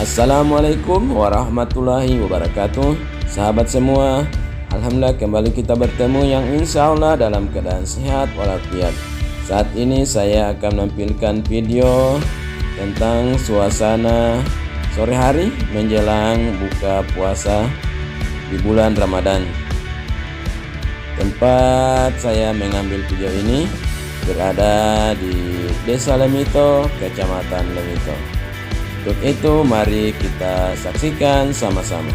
Assalamualaikum warahmatullahi wabarakatuh. Sahabat semua, alhamdulillah kembali kita bertemu yang insya Allah dalam keadaan sehat walafiat. Saat ini saya akan menampilkan video tentang suasana sore hari menjelang buka puasa di bulan Ramadan. Tempat saya mengambil video ini berada di Desa Lemito, Kecamatan Lemito. Untuk itu mari kita saksikan sama-sama.